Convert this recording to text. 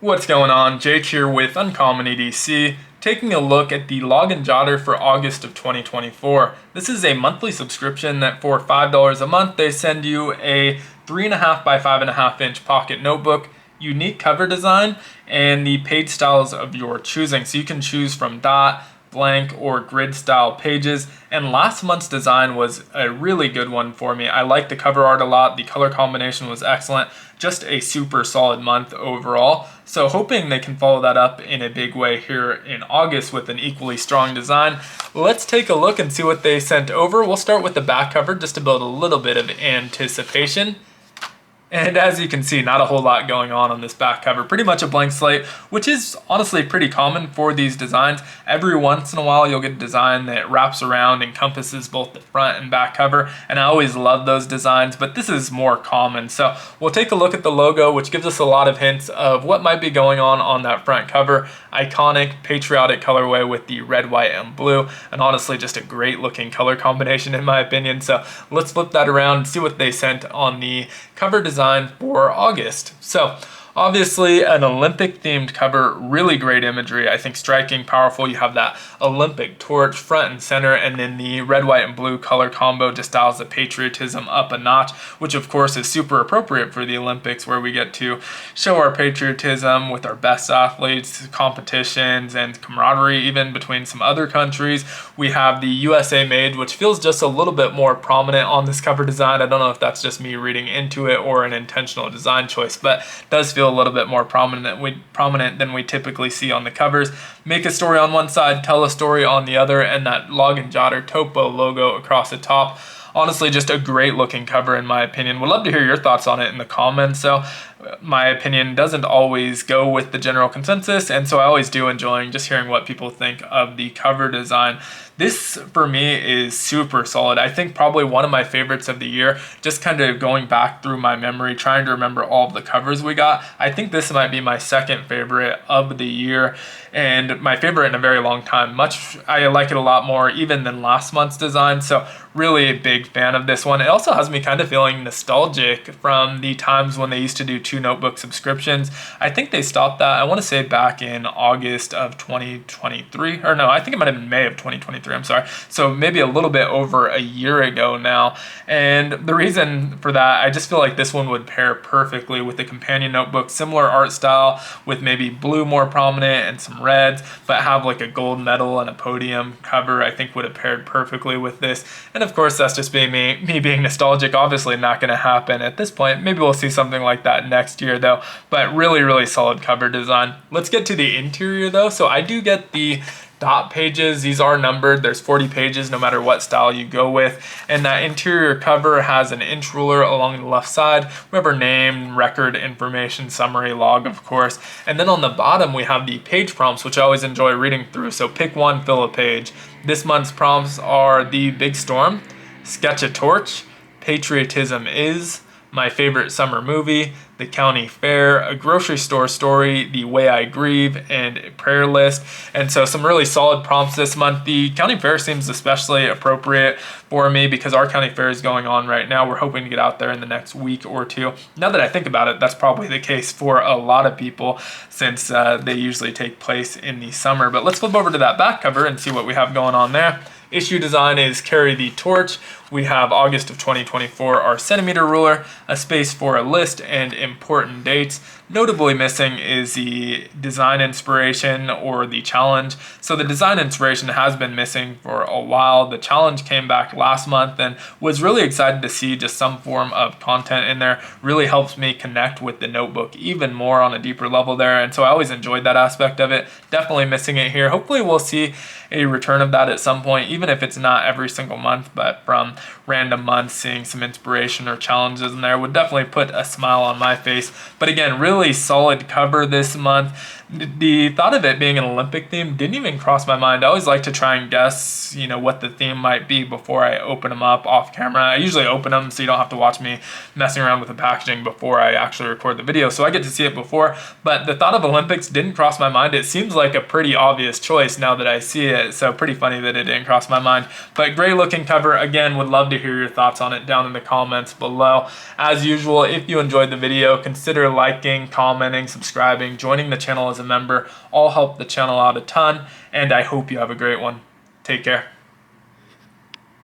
What's going on? Jake here with Uncommon EDC, taking a look at the Log+Jotter for August of 2024. This is a monthly subscription that for $5 a month, they send you a 3.5 by 5.5 inch pocket notebook, unique cover design, and the page styles of your choosing. So you can choose from dot, blank, or grid style pages. And last month's design was a really good one for me. I liked the cover art a lot. The color combination was excellent. Just a super solid month overall. So hoping they can follow that up in a big way here in August with an equally strong design. Let's take a look and see what they sent over. We'll start with the back cover just to build a little bit of anticipation. And as you can see, not a whole lot going on this back cover. Pretty much a blank slate, which is honestly pretty common for these designs. Every once in a while, you'll get a design that wraps around, encompasses both the front and back cover. And I always love those designs, but this is more common. So we'll take a look at the logo, which gives us a lot of hints of what might be going on that front cover. Iconic, patriotic colorway with the red, white, and blue. And honestly, just a great looking color combination in my opinion. So let's flip that around and see what they sent on the cover design for August. So obviously an Olympic themed cover, really great imagery. I think striking, powerful. You have that Olympic torch front and center, and then the red, white, and blue color combo just dials the patriotism up a notch, which of course is super appropriate for the Olympics, where we get to show our patriotism with our best athletes, competitions, and camaraderie even between some other countries. We have the USA made, which feels just a little bit more prominent on this cover design. I don't know if that's just me reading into it or an intentional design choice, but does feel a little bit more prominent than we typically see on the covers. Make a story on one side, tell a story on the other, and that Log+Jotter topo logo across the top. Honestly, just a great looking cover in my opinion. Would love to hear your thoughts on it in the comments. So my opinion doesn't always go with the general consensus, and so I always do enjoy just hearing what people think of the cover design. This for me is super solid. I think probably one of my favorites of the year, just kind of going back through my memory, trying to remember all of the covers we got. I think this might be my second favorite of the year, and my favorite in a very long time. I like it a lot more even than last month's design, so really a big fan of this one. It also has me kind of feeling nostalgic from the times when they used to do 2 notebook subscriptions. I think they stopped that, I want to say back in August of 2023, or no, I think it might have been May of 2023, I'm sorry. So maybe a little bit over a year ago now. And the reason for that, I just feel like this one would pair perfectly with the companion notebook, similar art style with maybe blue more prominent and some reds, but have like a gold medal and a podium cover. I think would have paired perfectly with this. And of course, that's just me being nostalgic. Obviously not going to happen at this point. Maybe we'll see something like that next year though, but really solid cover design. Let's get to the interior though. So I do get the dot pages. These are numbered. There's 40 pages no matter what style you go with. And that interior cover has an inch ruler along the left side. We have our name, record, information, summary, log, of course. And then on the bottom, we have the page prompts, which I always enjoy reading through. So pick one, fill a page. This month's prompts are The Big Storm, Sketch a Torch, Patriotism Is, My Favorite Summer Movie, The County Fair, A Grocery Store Story, The Way I Grieve, and a prayer list. And so some really solid prompts this month. The county fair seems especially appropriate for me because our county fair is going on right now. We're hoping to get out there in the next week or two. Now that I think about it, that's probably the case for a lot of people since they usually take place in the summer. But let's flip over to that back cover and see what we have going on there. Issue design is Carry the Torch. We have August of 2024, our centimeter ruler, a space for a list, and important dates. Notably missing is the design inspiration or the challenge. So the design inspiration has been missing for a while. The challenge came back last month and was really excited to see just some form of content in there. Really helps me connect with the notebook even more on a deeper level there. And so I always enjoyed that aspect of it. Definitely missing it here. Hopefully we'll see a return of that at some point, even if it's not every single month, but from random months, seeing some inspiration or challenges in there would definitely put a smile on my face. But again, really solid cover this month. The thought of it being an Olympic theme didn't even cross my mind. I always like to try and guess, what the theme might be before I open them up off camera. I usually open them so you don't have to watch me messing around with the packaging before I actually record the video. So I get to see it before, but the thought of Olympics didn't cross my mind. It seems like a pretty obvious choice now that I see it. So pretty funny that it didn't cross my mind, but great looking cover. Again, would love to hear your thoughts on it down in the comments below. As usual, if you enjoyed the video, consider liking, liking, commenting, subscribing, joining the channel as a member all help the channel out a ton, and I hope you have a great one. Take care.